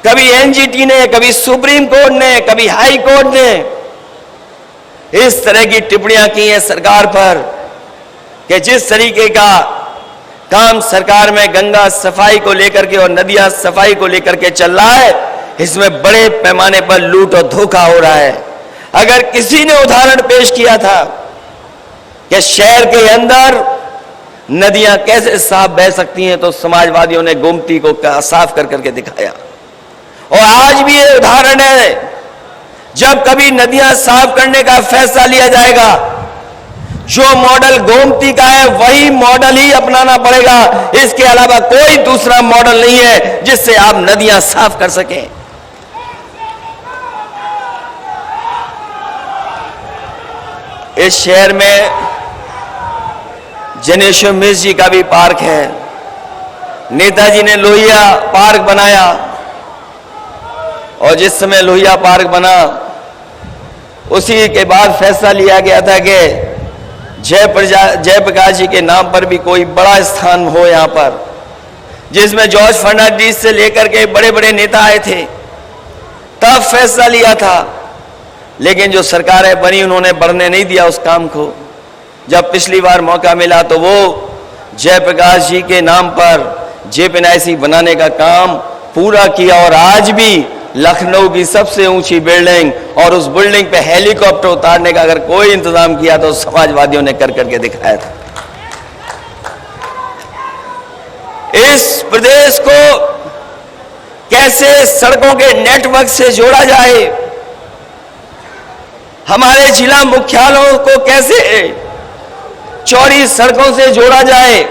कभी एनजीटी ने, कभी सुप्रीम कोर्ट ने, कभी हाई कोर्ट ने इस तरह की टिप्पणियां की हैं सरकार पर कि जिस तरीके का काम सरकार में गंगा सफाई को लेकर के और नदियां सफाई को लेकर के चल रहा है, इसमें बड़े पैमाने पर लूट और धोखा हो रहा है। अगर किसी ने उदाहरण पेश किया था कि शहर के अंदर नदियां कैसे साफ बह सकती हैं, तो समाजवादियों ने गोमती को साफ कर करके दिखाया। और आज भी ये उदाहरण है, जब कभी नदियां साफ करने का फैसला लिया जाएगा, जो मॉडल गोमती का है वही मॉडल ही अपनाना पड़ेगा। इसके अलावा कोई दूसरा मॉडल नहीं है जिससे आप नदियां साफ कर सकें। इस शहर में जनेश्वर मिश्र जी का भी पार्क है। नेताजी ने लोहिया पार्क बनाया और जिस समय लोहिया पार्क बना उसी के बाद फैसला लिया गया था कि जयप्रकाश जी के नाम पर भी कोई बड़ा स्थान हो यहां पर, जिसमें जॉर्ज फर्नांडिस से लेकर के बड़े बड़े नेता आए थे। तब फैसला लिया था, लेकिन जो सरकारें बनी उन्होंने बढ़ने नहीं दिया उस काम को। जब पिछली बार मौका मिला तो वो जयप्रकाश जी के नाम पर जेपीएनआईसी बनाने का काम पूरा किया और आज भी लखनऊ की सबसे ऊंची बिल्डिंग और उस बिल्डिंग पे हेलीकॉप्टर उतारने का अगर कोई इंतजाम किया तो समाजवादियों ने कर करके दिखाया था। इस प्रदेश को कैसे सड़कों के नेटवर्क से जोड़ा जाए, हमारे जिला मुख्यालयों को कैसे चौड़ी सड़कों से जोड़ा जाए,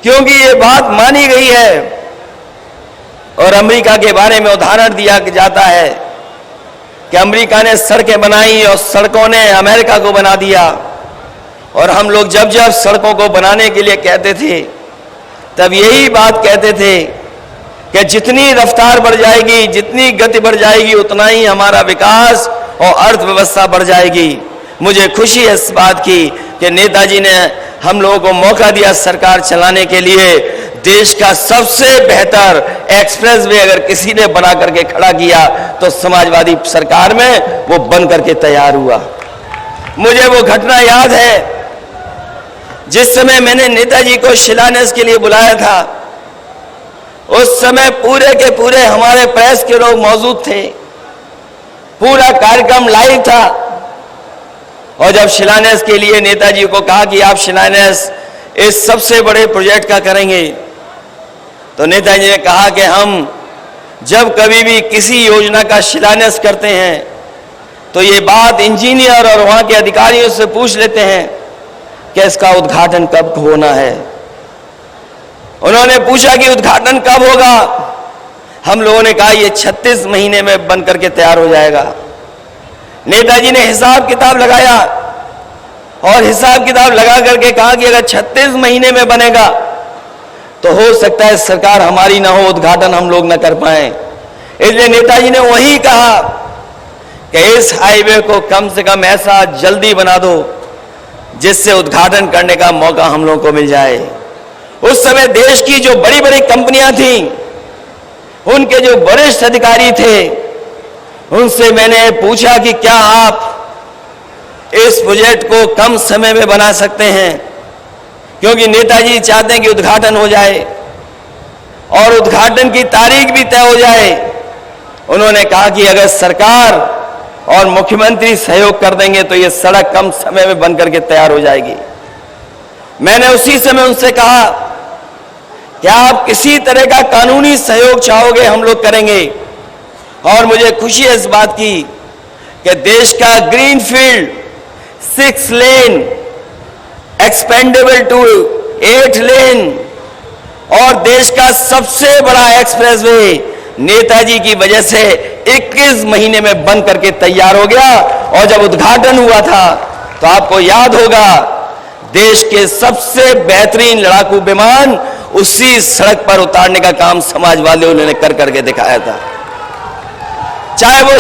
क्योंकि ये बात मानी गई है और अमेरिका के बारे में उदाहरण दिया जाता है कि अमेरिका ने सड़कें बनाई और सड़कों ने अमेरिका को बना दिया। और हम लोग जब जब सड़कों को बनाने के लिए कहते थे तब यही बात कहते थे कि जितनी रफ्तार बढ़ जाएगी, जितनी गति बढ़ जाएगी, उतना ही हमारा विकास और अर्थव्यवस्था बढ़ जाएगी। मुझे खुशी है इस बात की कि नेताजी ने हम लोगों को मौका दिया सरकार चलाने के लिए। देश का सबसे बेहतर एक्सप्रेसवे अगर किसी ने बना करके खड़ा किया तो समाजवादी सरकार में वो बन करके तैयार हुआ। मुझे वो घटना याद है जिस समय मैंने नेताजी को शिलान्यास के लिए बुलाया था। उस समय पूरे के पूरे हमारे प्रेस के लोग मौजूद थे, पूरा कार्यक्रम लाइव था। और जब शिलान्यास के लिए नेताजी को कहा कि आप शिलान्यास इस सबसे बड़े प्रोजेक्ट का करेंगे, तो नेताजी ने कहा कि हम जब कभी भी किसी योजना का शिलान्यास करते हैं तो ये बात इंजीनियर और वहां के अधिकारियों से पूछ लेते हैं कि इसका उद्घाटन कब होना है। उन्होंने पूछा कि उद्घाटन कब होगा। हम लोगों ने कहा ये 36 महीने में बन करके तैयार हो जाएगा। नेताजी ने हिसाब किताब लगाया और हिसाब किताब लगा करके कहा कि अगर 36 महीने में बनेगा तो हो सकता है सरकार हमारी ना हो, उद्घाटन हम लोग ना कर पाए। इसलिए नेताजी ने वही कहा कि इस हाईवे को कम से कम ऐसा जल्दी बना दो जिससे उद्घाटन करने का मौका हम लोगों को मिल जाए। उस समय देश की जो बड़ी बड़ी कंपनियां थी, उनके जो वरिष्ठ अधिकारी थे, उनसे मैंने पूछा कि क्या आप इस प्रोजेक्ट को कम समय में बना सकते हैं, क्योंकि नेताजी चाहते हैं कि उद्घाटन हो जाए और उद्घाटन की तारीख भी तय हो जाए। उन्होंने कहा कि अगर सरकार और मुख्यमंत्री सहयोग कर देंगे तो ये सड़क कम समय में बन करके तैयार हो जाएगी। मैंने उसी समय उनसे कहा क्या आप किसी तरह का कानूनी सहयोग चाहोगे, हम लोग करेंगे। और मुझे खुशी है इस बात की कि देश का ग्रीनफील्ड 6 लेन एक्सपेंडेबल टू 8 लेन और देश का सबसे बड़ा एक्सप्रेसवे नेताजी की वजह से 21 महीने में बन करके तैयार हो गया। और जब उद्घाटन हुआ था तो आपको याद होगा देश के सबसे बेहतरीन लड़ाकू विमान उसी सड़क पर उतारने का काम समाजवादियों ने कर करके दिखाया था। चाहे वो